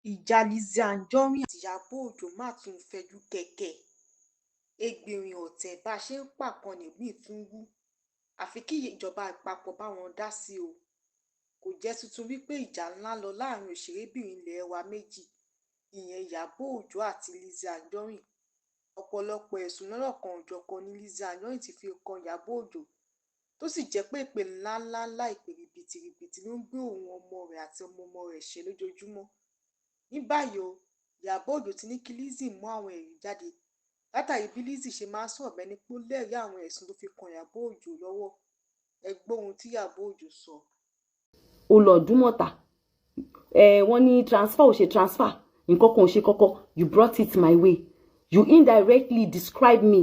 ìjà Lizzy Anjorin àti Ìyábọ̀ Òjó má tún fẹjú kẹ̀kẹ̀ ẹgbẹ̀rin ọ̀tẹ̀ bá a ṣe ń pàkan nígbìn tún wú àfi kí ìjọba àpapọ̀ bá wọn dá sí o. Kò jẹ́ tuntun wípé ìjà ńlá lọ láàrin òṣèrébìnrin ilẹ̀ wa méjì ìyẹn Ìyábọ̀ Òjó àti Lizzy Anjorin. Ọ̀pọ̀lọpọ̀ ẹ̀sùn lọ́lọ́kan-ò-jọ̀kan ni Lizzy Anjorin ti fi kan Ìyábọ̀ Òjó tó sì jẹ́ pé ìpè ńláńlá ìpè rìbìtìrìbìtì ló ń gbé òun ọmọ rẹ̀ àti ọmọ rẹ̀ ṣe lójoojúmọ́. Ní báyìí o, Ìyábọ̀ Òjó ti ní kí Lizzy mú àwọn ẹ̀rí jáde látàrí bí Lizzy ṣe máa ń sọ̀rọ̀ bẹ́ni pé ó lẹ́rìí àwọn ẹ̀sùn tó fi kan Ìyábọ̀ Òjó lọ́wọ́. Ẹ gbọ́ ohun tí Ìyábọ̀ Òjó sọ. Ó lọ Dúmọ̀tà wọ́n ní transfer ò ṣe transfer nǹkan kan ò ṣe kọ́kọ́. You brought it my way. You indirectly describe me.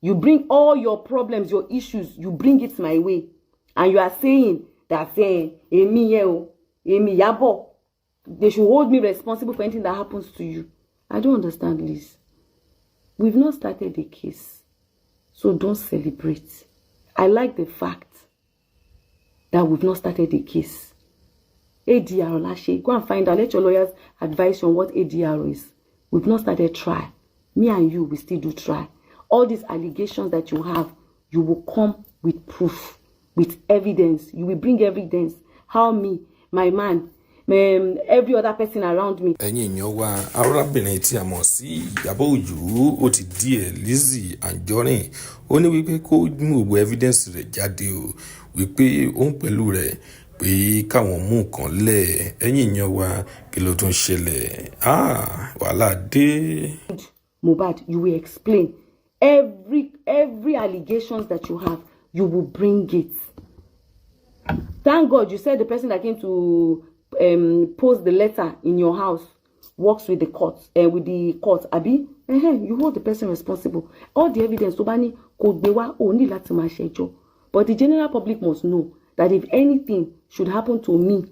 You bring all your problems, your issues, you bring it my way. And you are saying that èmi yẹn o, èmi Ìyábọ̀, they should hold me responsible for anything that happens to you. I don't understand, Liz. We've not started the case, so don't celebrate. I like the fact that we've not started the case. ADR, Lashe, go and find out. Let your lawyers advise you on what ADR is. We've not started trial. Me and you, we still do try. All these allegations that you have, you will come with proof, with evidence. You will bring evidence. How me, my man, every other person around me. Ẹ̀yin èèyàn wa, arábìnrin tí a mọ̀ sí Ìyábọ̀ Òjó ó ti díẹ̀ Lizzy Anjorin ó ní wípé kó mú gbogbo evidence rẹ̀ jáde o wípé ó ń pẹ̀lú rẹ̀ pé káwọn mú nǹkan lẹ̀. Ẹ̀yin èèyàn wa, kí ló tún ṣẹlẹ̀? Wàhálà dé. Mohbad, you will explain every allegations that you have. You will bring it. Thank God you said the person that came to post the letter in your house works with the court, Abi. You hold the person responsible. All the evidence tó bá ní kò gbé wá ó ní láti máa ṣẹjọ́. But the general public must know that if anything should happen to me,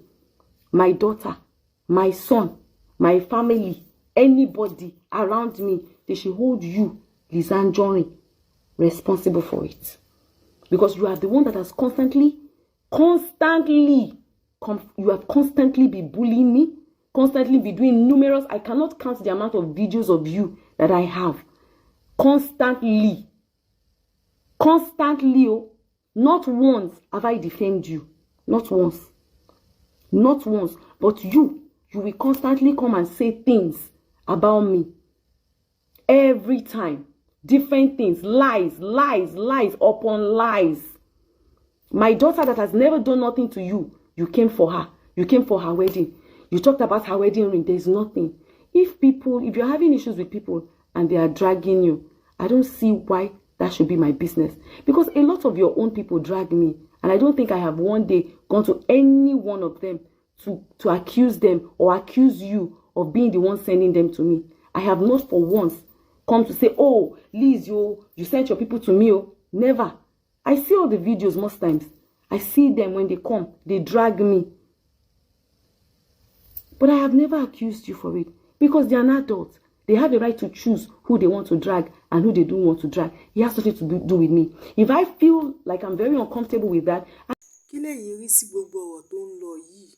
my daughter, my son, my family, anybody around me, they should hold you, Lizzy Anjorin, responsible for it. Because you are the one that has constantly you have constantly be bullying me, constantly be doing numerous, I cannot count the amount of videos of you that I have. Constantly, oh, not once have I defended you. Not once. Not once. But you will constantly come and say things about me. Every time. Different things. Lies upon lies. My daughter that has never done nothing to you, you came for her. You came for her wedding. You talked about her wedding ring. There's nothing. If you're having issues with people and they are dragging you, I don't see why that should be my business. Because a lot of your own people drag me. And I don't think I have one day gone to any one of them to accuse them or accuse you of being the one sending them to me. I have not for once come to say, oh, Liz, you sent your people to me. Oh, never. I see all the videos most times. I see them when they come. They drag me. But I have never accused you for it. Because they are not adults. They have the right to choose who they want to drag and who they don't want to drag. It has nothing to do with me. If I feel like I'm very uncomfortable with that. Kí lẹ̀yin rí sí gbogbo ọ̀rọ̀ tó ń lọ yìí?